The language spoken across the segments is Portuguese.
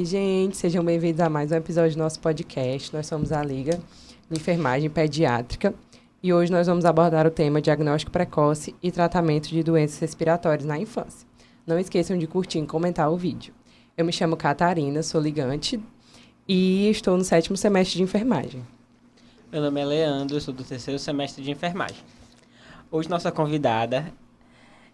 Oi, gente, sejam bem-vindos a mais um episódio do nosso podcast. Nós somos a Liga de Enfermagem Pediátrica e hoje nós vamos abordar o tema diagnóstico precoce e tratamento de doenças respiratórias na infância. Não esqueçam de curtir e comentar o vídeo. Eu me chamo Catarina, sou ligante e estou no 7º semestre de enfermagem. Meu nome é Leandro, eu sou do 3º semestre de enfermagem. Hoje nossa convidada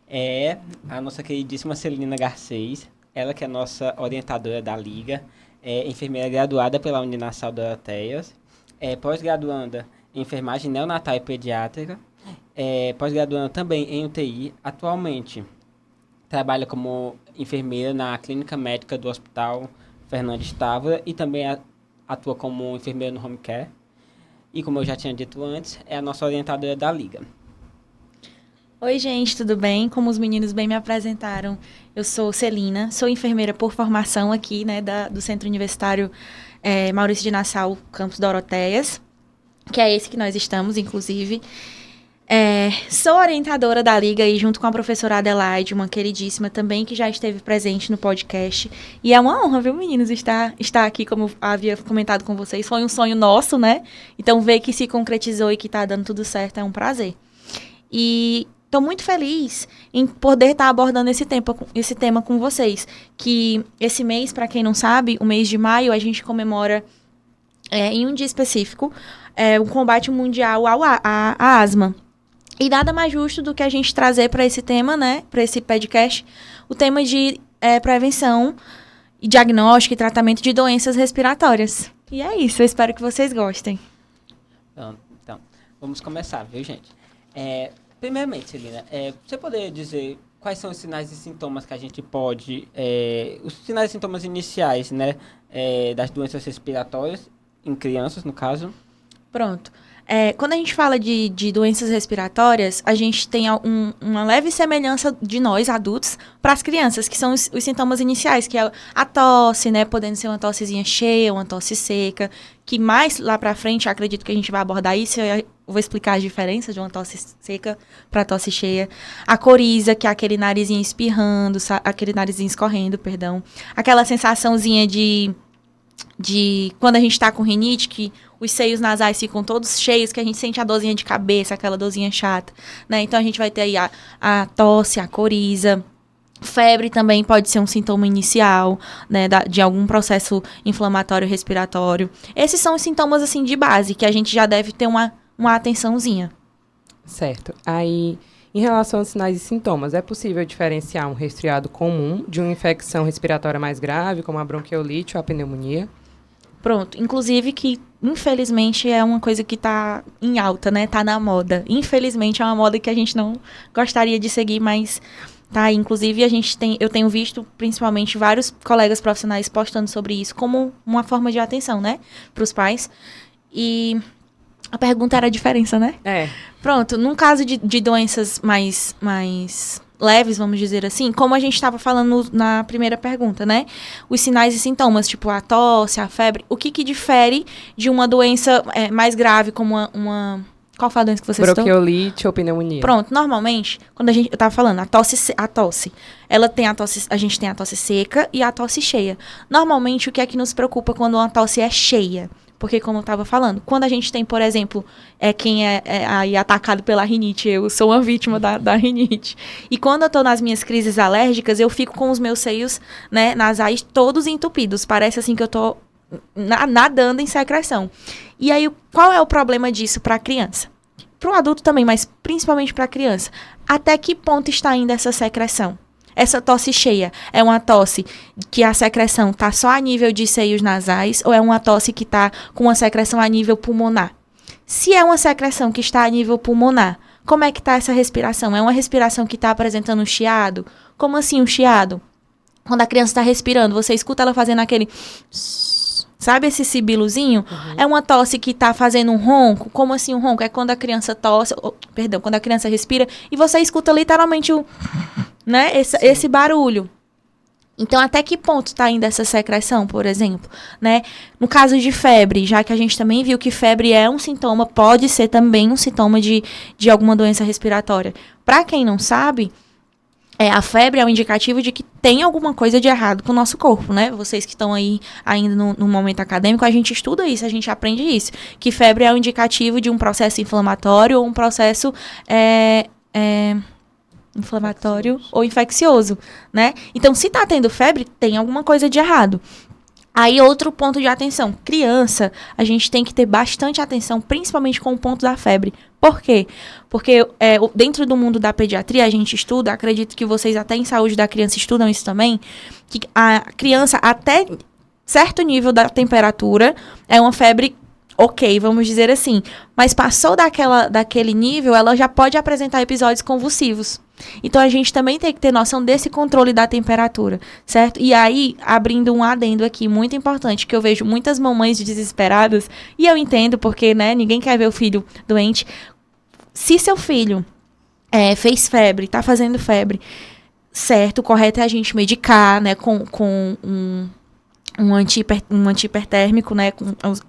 é a nossa queridíssima Celina Garcês, ela que é nossa orientadora da Liga, é enfermeira graduada pela Uninasal Doroteias, é pós-graduanda em enfermagem neonatal e pediátrica, é pós-graduanda também em UTI, atualmente trabalha como enfermeira na clínica médica do Hospital Fernandes Távora e também atua como enfermeira no home care. E como eu já tinha dito antes, é a nossa orientadora da Liga. Oi, gente, tudo bem? Como os meninos bem me apresentaram, eu sou Celina, sou enfermeira por formação aqui, né, do Centro Universitário Maurício de Nassau, Campus Doroteias, que é esse que nós estamos, inclusive. Sou orientadora da Liga e junto com a professora Adelaide, uma queridíssima também, que já esteve presente no podcast. E é uma honra, viu, meninos, estar aqui, como eu havia comentado com vocês. Foi um sonho nosso, né? Então, ver que se concretizou e que está dando tudo certo é um prazer. E estou muito feliz em poder estar abordando esse tema com vocês. Que esse mês, para quem não sabe, o mês de maio, a gente comemora, em um dia específico, o combate mundial à asma. E nada mais justo do que a gente trazer para esse tema, né, para esse podcast, o tema de prevenção, diagnóstico e tratamento de doenças respiratórias. E é isso, eu espero que vocês gostem. Então vamos começar, viu, gente? Primeiramente, Celina, você poderia dizer quais são os sinais e sintomas que a gente pode... os sinais e sintomas iniciais, né, das doenças respiratórias, em crianças, no caso? Pronto. Quando a gente fala de doenças respiratórias, a gente tem uma leve semelhança de nós, adultos, para as crianças, que são os sintomas iniciais, que é a tosse, né? Podendo ser uma tossezinha cheia, uma tosse seca, que mais lá para frente, acredito que a gente vai abordar isso, eu vou explicar as diferenças de uma tosse seca para tosse cheia. A coriza, que é aquele narizinho espirrando, aquele narizinho escorrendo, perdão. Aquela sensaçãozinha de quando a gente tá com rinite, que os seios nasais ficam todos cheios, que a gente sente a dorzinha de cabeça, aquela dorzinha chata, né? Então, a gente vai ter aí a tosse, a coriza. Febre também pode ser um sintoma inicial, né, de algum processo inflamatório respiratório. Esses são os sintomas, assim, de base, que a gente já deve ter uma atençãozinha. Certo. Aí, em relação aos sinais e sintomas, é possível diferenciar um resfriado comum de uma infecção respiratória mais grave, como a bronquiolite ou a pneumonia? Pronto, inclusive que, infelizmente, é uma coisa que tá em alta, né? Tá na moda. Infelizmente, é uma moda que a gente não gostaria de seguir, mas tá aí. Inclusive, eu tenho visto, principalmente, vários colegas profissionais postando sobre isso como uma forma de atenção, né? Para os pais. E a pergunta era a diferença, né? Pronto, num caso de doenças mais leves, vamos dizer assim, como a gente estava falando na primeira pergunta, né? Os sinais e sintomas, tipo a tosse, a febre, o que difere de uma doença mais grave, como uma... Qual foi a doença que você citou? Bronquiolite ou pneumonia. Pronto, normalmente, quando eu estava falando, a tosse, a gente tem a tosse seca e a tosse cheia. Normalmente, o que é que nos preocupa quando uma tosse é cheia? Porque, como eu estava falando, quando a gente tem, por exemplo, quem é aí atacado pela rinite, eu sou uma vítima da rinite. E quando eu estou nas minhas crises alérgicas, eu fico com os meus seios, né, nasais todos entupidos. Parece assim que eu estou nadando em secreção. E aí, qual é o problema disso para a criança? Para o adulto também, mas principalmente para a criança. Até que ponto está indo essa secreção? Essa tosse cheia é uma tosse que a secreção está só a nível de seios nasais ou é uma tosse que está com uma secreção a nível pulmonar? Se é uma secreção que está a nível pulmonar, como é que está essa respiração? É uma respiração que está apresentando um chiado? Como assim um chiado? Quando a criança está respirando, você escuta ela fazendo aquele... Sabe esse sibilozinho? Uhum. É uma tosse que tá fazendo um ronco. Como assim um ronco? É quando a criança tosse... quando a criança respira e você escuta literalmente né, esse barulho. Então, até que ponto está indo essa secreção, por exemplo? Né? No caso de febre, já que a gente também viu que febre é um sintoma, pode ser também um sintoma de alguma doença respiratória. Para quem não sabe... A febre é um indicativo de que tem alguma coisa de errado com o nosso corpo, né? Vocês que estão aí ainda no momento acadêmico, a gente estuda isso, a gente aprende isso. Que febre é um indicativo de um processo inflamatório ou um processo inflamatório ou infeccioso, né? Então, se tá tendo febre, tem alguma coisa de errado. Aí, outro ponto de atenção. Criança, a gente tem que ter bastante atenção, principalmente com o ponto da febre. Por quê? Porque dentro do mundo da pediatria, a gente estuda, acredito que vocês até em saúde da criança estudam isso também, que a criança, até certo nível da temperatura, é uma febre ok, vamos dizer assim. Mas passou daquele nível, ela já pode apresentar episódios convulsivos. Então, a gente também tem que ter noção desse controle da temperatura, certo? E aí, abrindo um adendo aqui, muito importante, que eu vejo muitas mamães desesperadas, e eu entendo, porque, né, ninguém quer ver o filho doente. Se seu filho fez febre, tá fazendo febre, certo, o correto é a gente medicar, né, com um antihipertérmico, né, com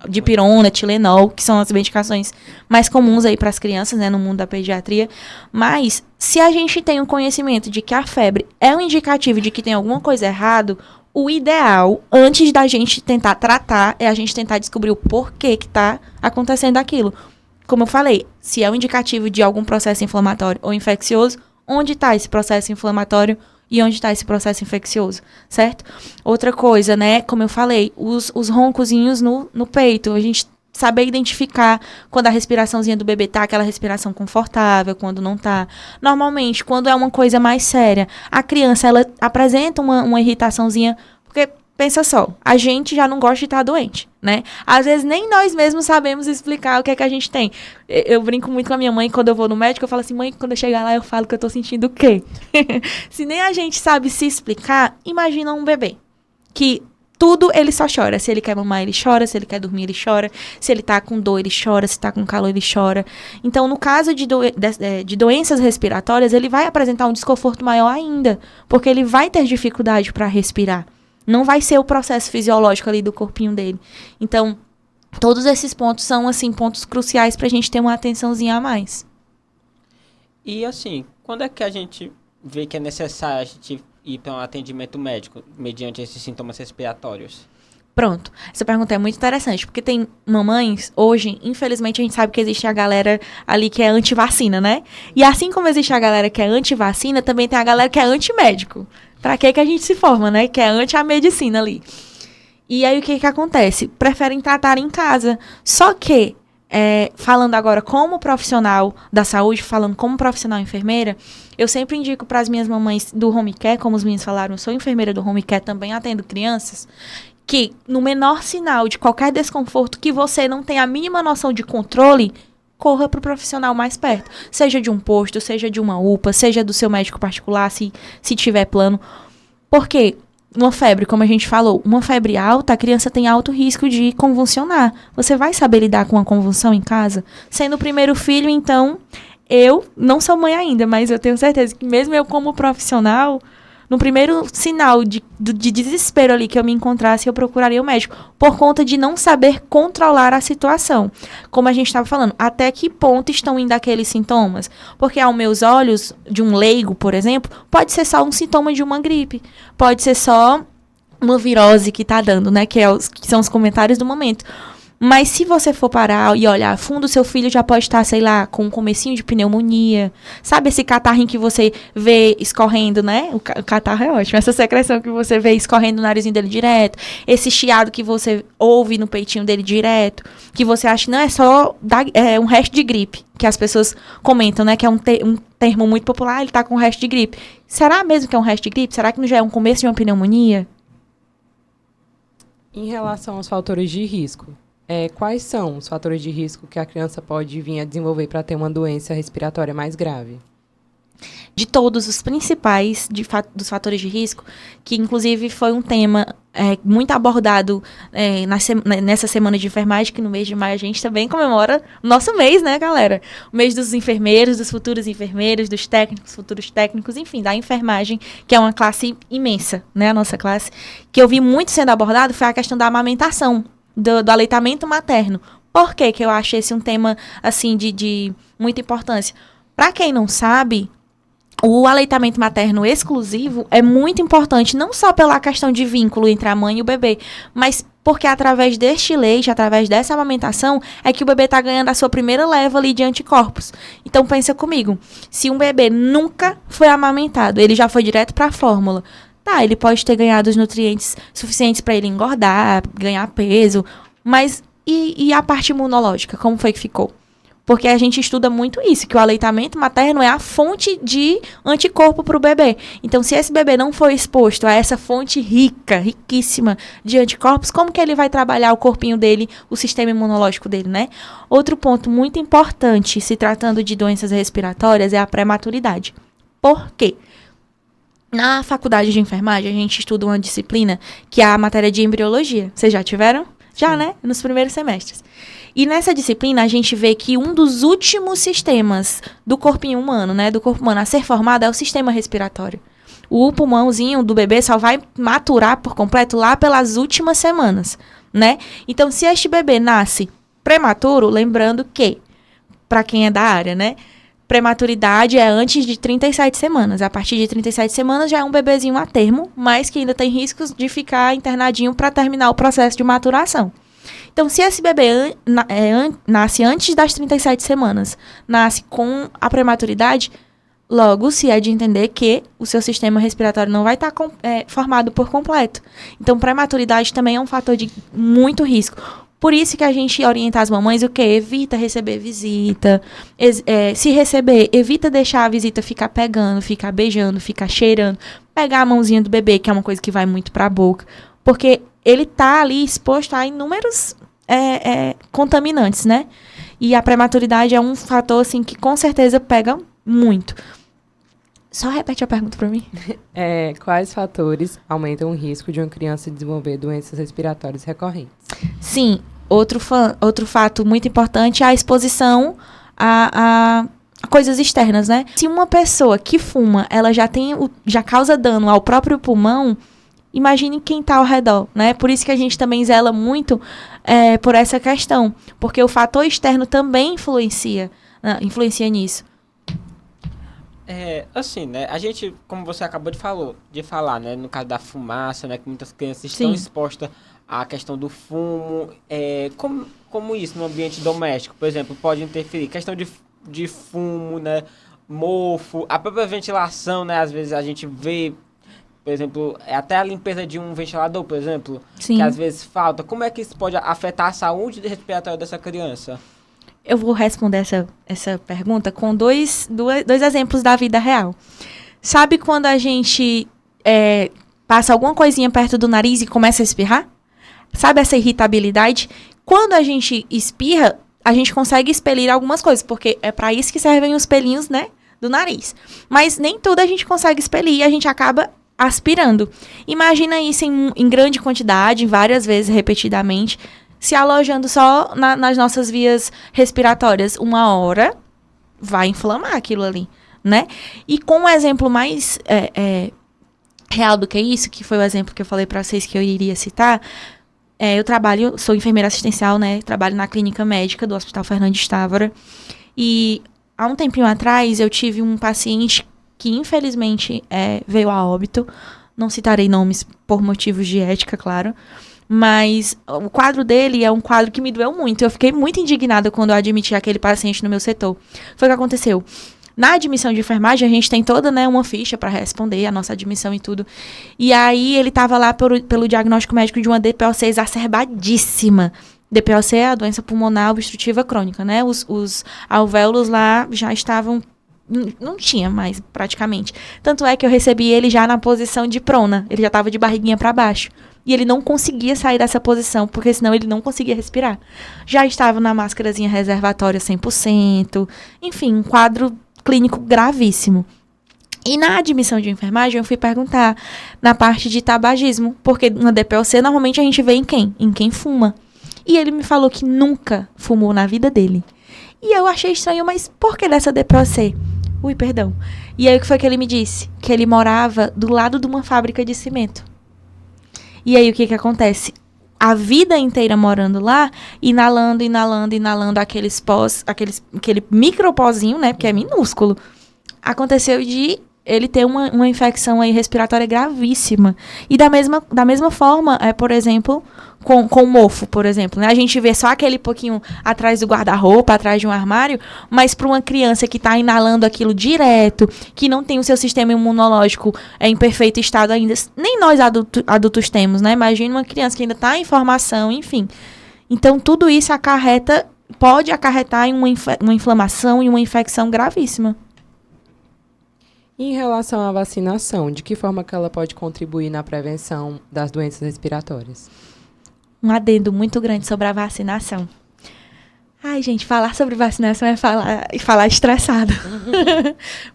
dipirona, Tilenol, que são as medicações mais comuns aí para as crianças, né, no mundo da pediatria. Mas, se a gente tem um conhecimento de que a febre é um indicativo de que tem alguma coisa errada, o ideal, antes da gente tentar tratar, é a gente tentar descobrir o porquê que está acontecendo aquilo. Como eu falei, se é um indicativo de algum processo inflamatório ou infeccioso, onde está esse processo inflamatório e onde está esse processo infeccioso, certo? Outra coisa, né, como eu falei, os roncozinhos no peito, a gente saber identificar quando a respiraçãozinha do bebê tá aquela respiração confortável, quando não tá. Normalmente, quando é uma coisa mais séria, a criança, ela apresenta uma irritaçãozinha, porque, pensa só, a gente já não gosta de estar doente, né? Às vezes, nem nós mesmos sabemos explicar o que é que a gente tem. Eu brinco muito com a minha mãe, quando eu vou no médico, eu falo assim, mãe, quando eu chegar lá, eu falo que eu tô sentindo o quê? Se nem a gente sabe se explicar, imagina um bebê, que tudo ele só chora. Se ele quer mamar, ele chora. Se ele quer dormir, ele chora. Se ele tá com dor, ele chora. Se tá com calor, ele chora. Então, no caso de doenças respiratórias, ele vai apresentar um desconforto maior ainda, porque ele vai ter dificuldade para respirar. Não vai ser o processo fisiológico ali do corpinho dele. Então, todos esses pontos são, assim, pontos cruciais pra gente ter uma atençãozinha a mais. E, assim, quando é que a gente vê que é necessário a gente ir para um atendimento médico mediante esses sintomas respiratórios? Pronto. Essa pergunta é muito interessante, porque tem mamães, hoje, infelizmente, a gente sabe que existe a galera ali que é anti-vacina, né? E assim como existe a galera que é anti-vacina, também tem a galera que é anti-médico. Pra que a gente se forma, né? Que é anti-medicina ali. E aí, o que acontece? Preferem tratar em casa. Só que, falando agora como profissional da saúde, falando como profissional enfermeira, eu sempre indico para as minhas mamães do home care, como os meninos falaram, eu sou enfermeira do home care, também atendo crianças, que no menor sinal de qualquer desconforto que você não tenha a mínima noção de controle, corra para o profissional mais perto. Seja de um posto, seja de uma UPA, seja do seu médico particular, se tiver plano. Porque uma febre, como a gente falou, uma febre alta, a criança tem alto risco de convulsionar. Você vai saber lidar com uma convulsão em casa? Sendo o primeiro filho, então, eu não sou mãe ainda, mas eu tenho certeza que mesmo eu como profissional, no primeiro sinal de desespero ali que eu me encontrasse, eu procuraria o médico, por conta de não saber controlar a situação. Como a gente estava falando, até que ponto estão indo aqueles sintomas? Porque aos meus olhos, de um leigo, por exemplo, pode ser só um sintoma de uma gripe, pode ser só uma virose que está dando, né, que são os comentários do momento. Mas se você for parar e olhar a fundo, seu filho já pode estar, sei lá, com um comecinho de pneumonia. Sabe esse catarrinho que você vê escorrendo, né? O catarro é ótimo. Essa secreção que você vê escorrendo no narizinho dele direto. Esse chiado que você ouve no peitinho dele direto. Que você acha que não é só um resto de gripe. Que as pessoas comentam, né? Que é um termo muito popular. Ele tá com um resto de gripe. Será mesmo que é um resto de gripe? Será que não já é um começo de uma pneumonia? Em relação aos fatores de risco, quais são os fatores de risco que a criança pode vir a desenvolver para ter uma doença respiratória mais grave? De todos os principais dos fatores de risco, que inclusive foi um tema muito abordado nessa semana de enfermagem, que no mês de maio a gente também comemora o nosso mês, né, galera? O mês dos enfermeiros, dos futuros enfermeiros, dos técnicos, futuros técnicos, enfim, da enfermagem, que é uma classe imensa, né, a nossa classe. Que eu vi muito sendo abordado foi a questão da amamentação, do aleitamento materno. Por que eu acho esse um tema, assim, de muita importância? Para quem não sabe, o aleitamento materno exclusivo é muito importante, não só pela questão de vínculo entre a mãe e o bebê, mas porque através deste leite, através dessa amamentação, é que o bebê está ganhando a sua primeira leva ali de anticorpos. Então, pensa comigo, se um bebê nunca foi amamentado, ele já foi direto para a fórmula, tá, ele pode ter ganhado os nutrientes suficientes para ele engordar, ganhar peso, mas e a parte imunológica, como foi que ficou? Porque a gente estuda muito isso, que o aleitamento materno é a fonte de anticorpo para o bebê. Então, se esse bebê não for exposto a essa fonte riquíssima de anticorpos, como que ele vai trabalhar o corpinho dele, o sistema imunológico dele, né? Outro ponto muito importante, se tratando de doenças respiratórias, é a prematuridade. Por quê? Na faculdade de enfermagem, a gente estuda uma disciplina que é a matéria de embriologia. Vocês já tiveram? Já, né? Nos primeiros semestres. E nessa disciplina, a gente vê que um dos últimos sistemas do corpinho humano, né, do corpo humano a ser formado é o sistema respiratório. O pulmãozinho do bebê só vai maturar por completo lá pelas últimas semanas, né? Então, se este bebê nasce prematuro, lembrando que, para quem é da área, né, prematuridade é antes de 37 semanas. A partir de 37 semanas já é um bebezinho a termo, mas que ainda tem riscos de ficar internadinho para terminar o processo de maturação. Então, se esse bebê nasce antes das 37 semanas, nasce com a prematuridade, logo se é de entender que o seu sistema respiratório não vai estar formado por completo. Então, prematuridade também é um fator de muito risco. Por isso que a gente orienta as mamães o quê? Evita receber visita. Se receber, evita deixar a visita ficar pegando, ficar beijando, ficar cheirando. Pegar a mãozinha do bebê, que é uma coisa que vai muito para a boca. Porque ele tá ali exposto a inúmeros contaminantes, né? E a prematuridade é um fator, assim, que com certeza pega muito. Só repete a pergunta para mim. Quais fatores aumentam o risco de uma criança desenvolver doenças respiratórias recorrentes? Sim, outro fato muito importante é a exposição a coisas externas, né? Se uma pessoa que fuma, ela já causa dano ao próprio pulmão, imagine quem está ao redor, né? Por isso que a gente também zela muito por essa questão, porque o fator externo também influencia nisso. Assim, né? A gente, como você acabou de falar, né? No caso da fumaça, né? Que muitas crianças estão expostas à questão do fumo. Como isso no ambiente doméstico, por exemplo, pode interferir? Questão de fumo, né? Mofo, a própria ventilação, né? Às vezes a gente vê, por exemplo, até a limpeza de um ventilador, por exemplo, Sim. que às vezes falta. Como é que isso pode afetar a saúde respiratória dessa criança? Eu vou responder essa pergunta com dois exemplos da vida real. Sabe quando a gente passa alguma coisinha perto do nariz e começa a espirrar? Sabe essa irritabilidade? Quando a gente espirra, a gente consegue expelir algumas coisas, porque é para isso que servem os pelinhos, né, do nariz. Mas nem tudo a gente consegue expelir e a gente acaba aspirando. Imagina isso em grande quantidade, várias vezes, repetidamente, se alojando só nas nossas vias respiratórias. Uma hora vai inflamar aquilo ali, né? E com um exemplo mais real do que isso, que foi o exemplo que eu falei para vocês que eu iria citar, sou enfermeira assistencial, né? Trabalho na clínica médica do Hospital Fernandes Távora. E há um tempinho atrás eu tive um paciente que infelizmente veio a óbito. Não citarei nomes por motivos de ética, claro. Mas o quadro dele é um quadro que me doeu muito. Eu fiquei muito indignada quando eu admiti aquele paciente no meu setor. Foi o que aconteceu. Na admissão de enfermagem, a gente tem toda, né, uma ficha para responder a nossa admissão e tudo. E aí, ele estava lá pelo diagnóstico médico de uma DPOC exacerbadíssima. DPOC é a doença pulmonar obstrutiva crônica, né? Os alvéolos lá já estavam... Não tinha mais, praticamente. Tanto é que eu recebi ele já na posição de prona. Ele já estava de barriguinha para baixo. E ele não conseguia sair dessa posição, porque senão ele não conseguia respirar. Já estava na máscarazinha reservatória 100%. Enfim, um quadro clínico gravíssimo. E na admissão de enfermagem, eu fui perguntar na parte de tabagismo. Porque na DPOC, normalmente a gente vê em quem? Em quem fuma. E ele me falou que nunca fumou na vida dele. E eu achei estranho, mas por que dessa DPOC? Ui, perdão. E aí o que foi que ele me disse? Que ele morava do lado de uma fábrica de cimento. E aí o que acontece? A vida inteira morando lá, inalando aquele micropozinho, né? Porque é minúsculo. Aconteceu de ele ter uma infecção aí respiratória gravíssima. E da mesma forma, por exemplo, com o mofo, por exemplo, né? A gente vê só aquele pouquinho atrás do guarda-roupa, atrás de um armário, mas para uma criança que está inalando aquilo direto, que não tem o seu sistema imunológico em perfeito estado ainda, nem nós adultos temos, né? Imagina uma criança que ainda está em formação, enfim. Então, tudo isso pode acarretar em uma inflamação e uma infecção gravíssima. Em relação à vacinação, de que forma que ela pode contribuir na prevenção das doenças respiratórias? Um adendo muito grande sobre a vacinação. Ai, gente, falar sobre vacinação é falar estressado.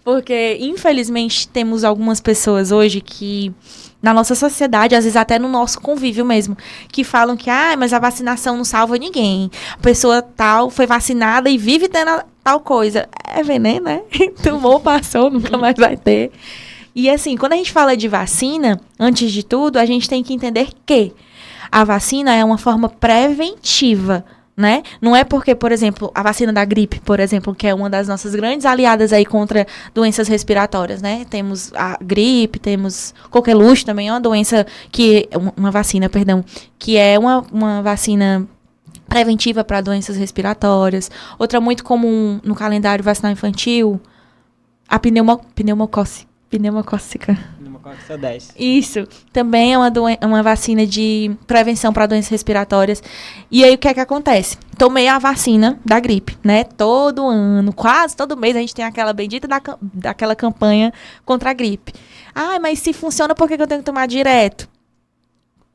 Porque, infelizmente, temos algumas pessoas hoje que, na nossa sociedade, às vezes até no nosso convívio mesmo, que falam que, mas a vacinação não salva ninguém. A pessoa tal foi vacinada e vive tendo tal coisa. É veneno, né? Tomou, passou, nunca mais vai ter. E assim, quando a gente fala de vacina, antes de tudo, a gente tem que entender que a vacina é uma forma preventiva, né? Não é porque, por exemplo, a vacina da gripe, por exemplo, que é uma das nossas grandes aliadas aí contra doenças respiratórias, né? Temos a gripe, temos coqueluche também, é uma doença uma vacina, perdão, que é uma vacina preventiva para doenças respiratórias. Outra muito comum no calendário vacinal infantil, a pneumocócica. Pneumocócica 10. Isso. Também é uma vacina de prevenção para doenças respiratórias. E aí, o que é que acontece? Tomei a vacina da gripe, né? Todo ano, quase todo mês, a gente tem aquela bendita daquela campanha contra a gripe. Mas se funciona, por que eu tenho que tomar direto?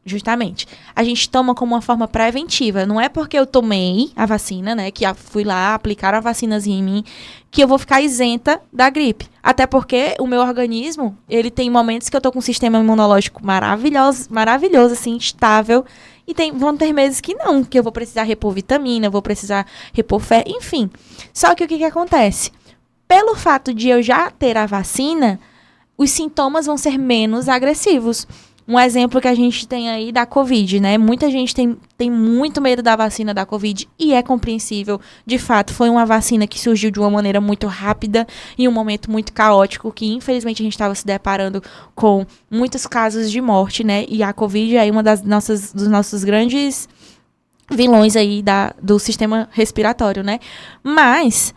Justamente. A gente toma como uma forma preventiva. Não é porque eu tomei a vacina, né? Que fui lá, aplicar a vacinazinha em mim, que eu vou ficar isenta da gripe. Até porque o meu organismo, ele tem momentos que eu tô com um sistema imunológico maravilhoso, assim, estável. E vão ter meses que não, que eu vou precisar repor vitamina, vou precisar repor fé, enfim. Só que o que acontece? Pelo fato de eu já ter a vacina, os sintomas vão ser menos agressivos. Um exemplo que a gente tem aí da Covid, né? Muita gente tem muito medo da vacina da Covid e é compreensível. De fato, foi uma vacina que surgiu de uma maneira muito rápida em um momento muito caótico, que infelizmente a gente estava se deparando com muitos casos de morte, né? E a Covid é uma dos nossos grandes vilões aí do sistema respiratório, né? Mas,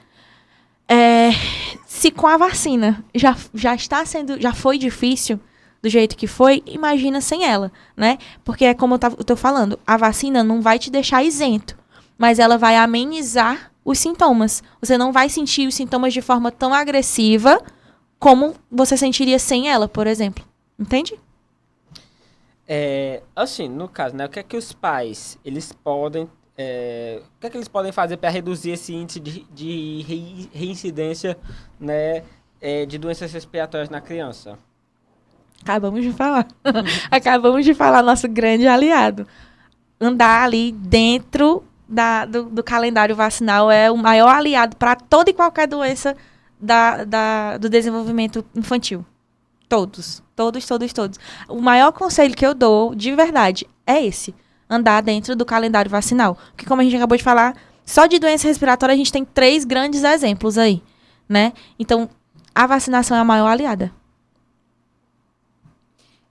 se com a vacina já foi difícil do jeito que foi, imagina sem ela, né? Porque é como eu tô falando, a vacina não vai te deixar isento, mas ela vai amenizar os sintomas. Você não vai sentir os sintomas de forma tão agressiva como você sentiria sem ela, por exemplo. Entende? Assim, no caso, né? O que é que os pais, eles podem... o que é que eles podem fazer para reduzir esse índice de reincidência, né, de doenças respiratórias na criança? Acabamos de falar nosso grande aliado. Andar ali dentro do calendário vacinal é o maior aliado para toda e qualquer doença do desenvolvimento infantil. Todos. O maior conselho que eu dou, de verdade, é esse. Andar dentro do calendário vacinal. Porque como a gente acabou de falar, só de doença respiratória a gente tem 3 grandes exemplos aí, né? Então, a vacinação é a maior aliada.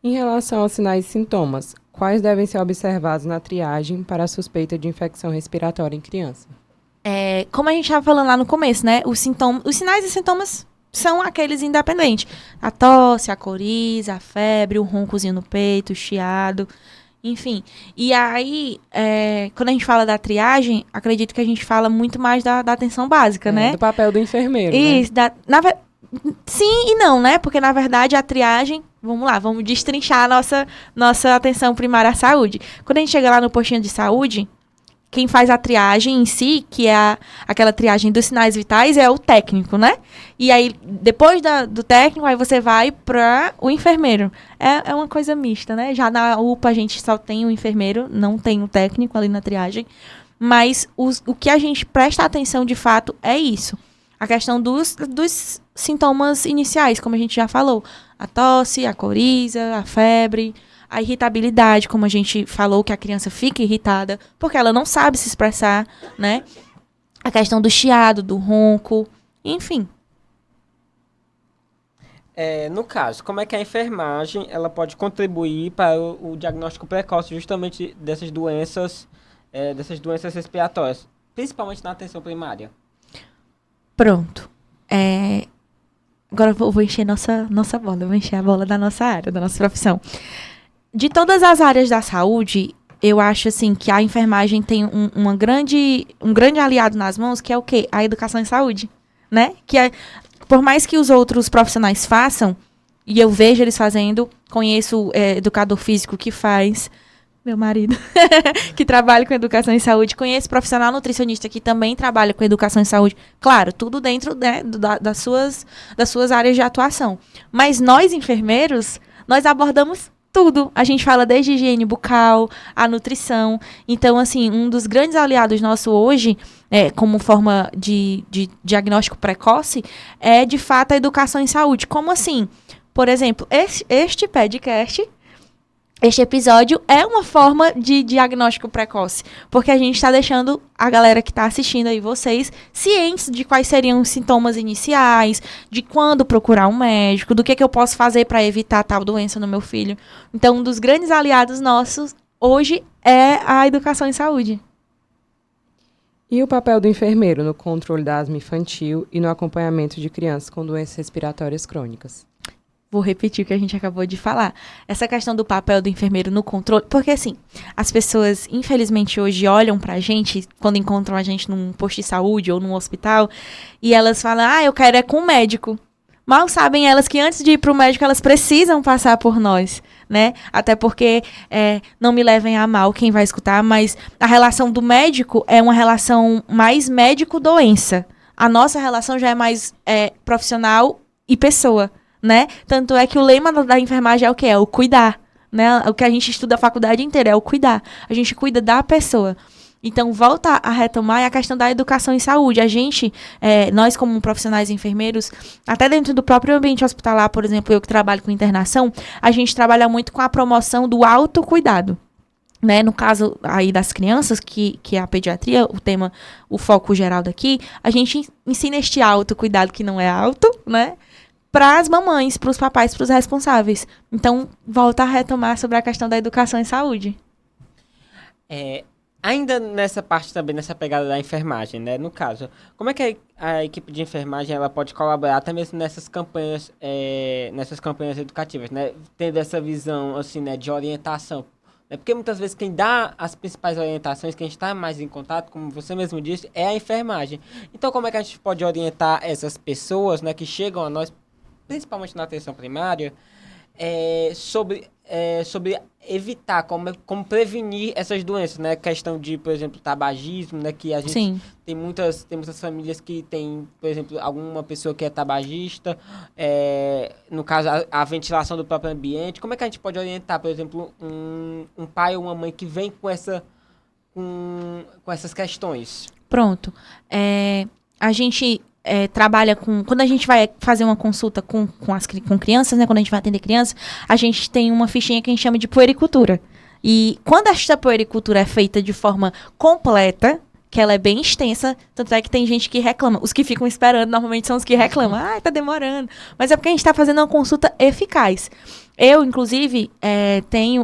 Em relação aos sinais e sintomas, quais devem ser observados na triagem para a suspeita de infecção respiratória em criança? Como a gente estava falando lá no começo, né? Os sinais e sintomas são aqueles independentes. A tosse, a coriza, a febre, o roncozinho no peito, o chiado, enfim. E aí, quando a gente fala da triagem, acredito que a gente fala muito mais da atenção básica, né? Do papel do enfermeiro, Isso, né? Sim e não, né? Porque, na verdade, a triagem... Vamos lá, vamos destrinchar a nossa atenção primária à saúde. Quando a gente chega lá no postinho de saúde, quem faz a triagem em si, que é aquela triagem dos sinais vitais, é o técnico, né? E aí, depois do técnico, aí você vai para o enfermeiro. É uma coisa mista, né? Já na UPA a gente só tem o enfermeiro, não tem o técnico ali na triagem. Mas o que a gente presta atenção, de fato, é isso. A questão dos sintomas iniciais, como a gente já falou. A tosse, a coriza, a febre, a irritabilidade, como a gente falou, que a criança fica irritada, porque ela não sabe se expressar, né? A questão do chiado, do ronco, enfim. No caso, como é que a enfermagem ela pode contribuir para o diagnóstico precoce justamente dessas doenças respiratórias, principalmente na atenção primária? Pronto. Agora eu vou encher nossa bola, eu vou encher a bola da nossa área, da nossa profissão. De todas as áreas da saúde, eu acho assim que a enfermagem tem um grande aliado nas mãos, que é o quê? A educação em saúde, né? Por mais que os outros profissionais façam, e eu vejo eles fazendo, conheço educador físico que faz, meu marido, que trabalha com educação em saúde, conheço profissional nutricionista que também trabalha com educação em saúde, claro, tudo dentro, né, das suas áreas de atuação. Mas nós, enfermeiros, nós abordamos tudo. A gente fala desde higiene bucal, a nutrição. Então, assim, um dos grandes aliados nossos hoje, como forma de diagnóstico precoce, é, de fato, a educação em saúde. Como assim? Por exemplo, este podcast, este episódio é uma forma de diagnóstico precoce, porque a gente está deixando a galera que está assistindo aí, vocês, cientes de quais seriam os sintomas iniciais, de quando procurar um médico, do que eu posso fazer para evitar tal doença no meu filho. Então, um dos grandes aliados nossos hoje é a educação em saúde. E o papel do enfermeiro no controle da asma infantil e no acompanhamento de crianças com doenças respiratórias crônicas? Vou repetir o que a gente acabou de falar. Essa questão do papel do enfermeiro no controle, porque assim, as pessoas, infelizmente, hoje olham pra gente, quando encontram a gente num posto de saúde ou num hospital, e elas falam, eu quero com o médico. Mal sabem elas que antes de ir pro médico, elas precisam passar por nós, né? Até porque, não me levem a mal quem vai escutar, mas a relação do médico é uma relação mais médico-doença. A nossa relação já é mais profissional e pessoa, né? Tanto é que o lema da enfermagem é o quê? É o cuidar, né? O que a gente estuda a faculdade inteira é o cuidar. A gente cuida da pessoa. Então, volta a retomar a questão da educação em saúde. A gente, nós como profissionais enfermeiros, até dentro do próprio ambiente hospitalar, por exemplo, eu que trabalho com internação, a gente trabalha muito com a promoção do autocuidado. Né? No caso aí das crianças, que é a pediatria, o foco geral daqui, a gente ensina este autocuidado que não é alto, né? Para as mamães, para os papais, para os responsáveis. Então, volta a retomar sobre a questão da educação em saúde. Ainda nessa parte também, nessa pegada da enfermagem, né? No caso, como é que a equipe de enfermagem ela pode colaborar até mesmo nessas campanhas educativas, né? Tendo essa visão, assim, né, de orientação. Né? Porque muitas vezes quem dá as principais orientações, quem está mais em contato, como você mesmo disse, é a enfermagem. Então, como é que a gente pode orientar essas pessoas, né, que chegam a nós, principalmente na atenção primária, sobre evitar, como prevenir essas doenças, né? Questão de, por exemplo, tabagismo, né? Que a gente Sim. tem muitas famílias que tem, por exemplo, alguma pessoa que é tabagista, no caso, a ventilação do próprio ambiente. Como é que a gente pode orientar, por exemplo, um pai ou uma mãe que vem com essas questões? Pronto. A gente trabalha quando a gente vai fazer uma consulta com crianças, né? Quando a gente vai atender crianças, a gente tem uma fichinha que a gente chama de puericultura. E quando esta puericultura é feita de forma completa, que ela é bem extensa, tanto é que tem gente que reclama. Os que ficam esperando, normalmente, são os que reclamam. Tá demorando. Mas é porque a gente está fazendo uma consulta eficaz. Eu, inclusive,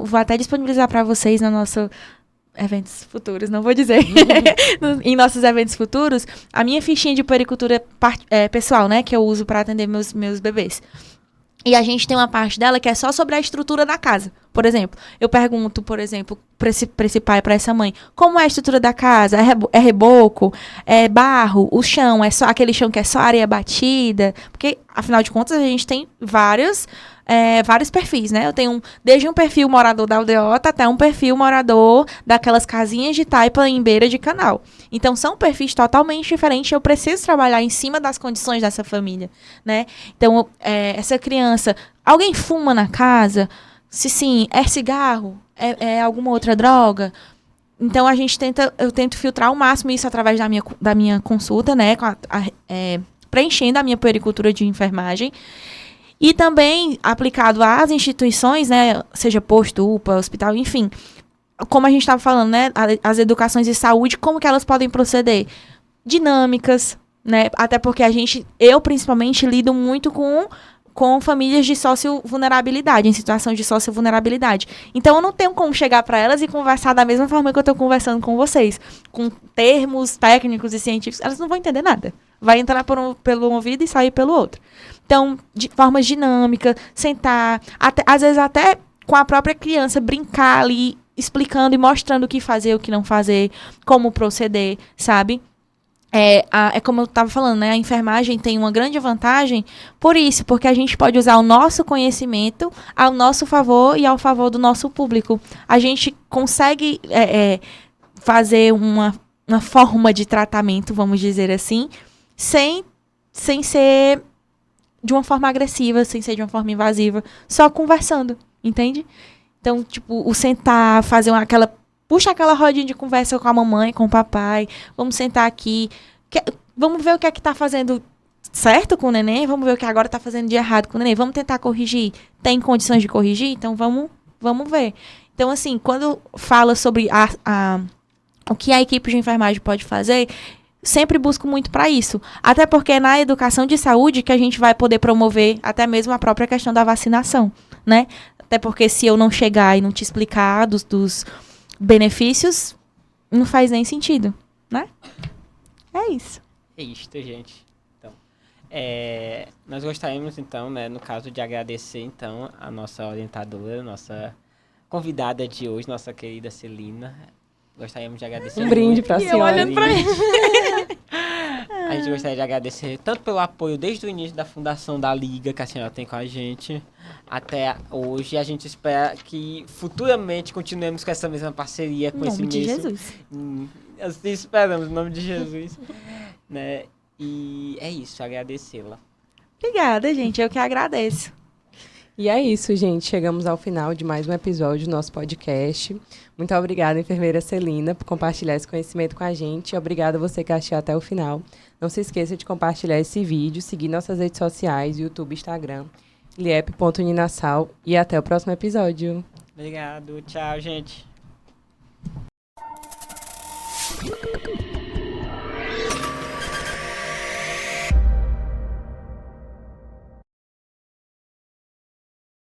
vou até disponibilizar para vocês no nosso eventos futuros, não vou dizer, em nossos eventos futuros, a minha fichinha de puericultura pessoal, né, que eu uso para atender meus bebês. E a gente tem uma parte dela que é só sobre a estrutura da casa. Por exemplo, eu pergunto, por exemplo, para esse pai, para essa mãe, como é a estrutura da casa? É reboco? É barro? O chão? É só aquele chão que é só areia batida? Porque, afinal de contas, a gente tem vários perfis, né? Eu tenho desde um perfil morador da aldeota até um perfil morador daquelas casinhas de taipa em beira de canal. Então, são perfis totalmente diferentes. Eu preciso trabalhar em cima das condições dessa família, né? Então, essa criança... Alguém fuma na casa? Se sim, é cigarro? É alguma outra droga? Então, eu tento filtrar ao máximo isso através da minha consulta, né? Preenchendo a minha puericultura de enfermagem. E também aplicado às instituições, né? Seja posto, UPA, hospital, enfim. Como a gente estava falando, né? As educações de saúde, como que elas podem proceder? Dinâmicas, né? Até porque eu principalmente lido muito com com famílias de sócio-vulnerabilidade, em situação de sócio-vulnerabilidade. Então, eu não tenho como chegar para elas e conversar da mesma forma que eu estou conversando com vocês, com termos técnicos e científicos. Elas não vão entender nada. Vai entrar pelo um ouvido e sair pelo outro. Então, de forma dinâmica, sentar, às vezes até com a própria criança, brincar ali, explicando e mostrando o que fazer, o que não fazer, como proceder, sabe? É como eu estava falando, né? A enfermagem tem uma grande vantagem por isso, porque a gente pode usar o nosso conhecimento ao nosso favor e ao favor do nosso público. A gente consegue fazer uma forma de tratamento, vamos dizer assim, sem ser de uma forma agressiva, sem ser de uma forma invasiva, só conversando, entende? Então, tipo, o sentar, fazer puxa aquela rodinha de conversa com a mamãe, com o papai, vamos sentar aqui, vamos ver o que é que tá fazendo certo com o neném, vamos ver o que agora tá fazendo de errado com o neném, vamos tentar corrigir, tem condições de corrigir? Então, vamos ver. Então, assim, quando fala sobre o que a equipe de enfermagem pode fazer, sempre busco muito para isso. Até porque é na educação de saúde que a gente vai poder promover até mesmo a própria questão da vacinação, né? Até porque se eu não chegar e não te explicar dos benefícios, não faz nem sentido, né? É isso. É isto, gente. Então, nós gostaríamos, então, né, no caso de agradecer, então, a nossa orientadora, nossa convidada de hoje, nossa querida Celina. Gostaríamos de agradecer Um brinde muito. para a E eu senhora. olhando pra ele. A gente gostaria de agradecer tanto pelo apoio desde o início da fundação da Liga que a senhora tem com a gente até hoje. A gente espera que futuramente continuemos com essa mesma parceria, com Em esse nome de mesmo... Jesus. Assim esperamos, em nome de Jesus. Né? E é isso, agradecê-la. Obrigada, gente. Eu que agradeço. E é isso, gente. Chegamos ao final de mais um episódio do nosso podcast. Muito obrigada, enfermeira Celina, por compartilhar esse conhecimento com a gente. Obrigada a você que assistiu até o final. Não se esqueça de compartilhar esse vídeo, seguir nossas redes sociais, YouTube, Instagram, liep.uninasal. E até o próximo episódio. Obrigado, tchau, gente.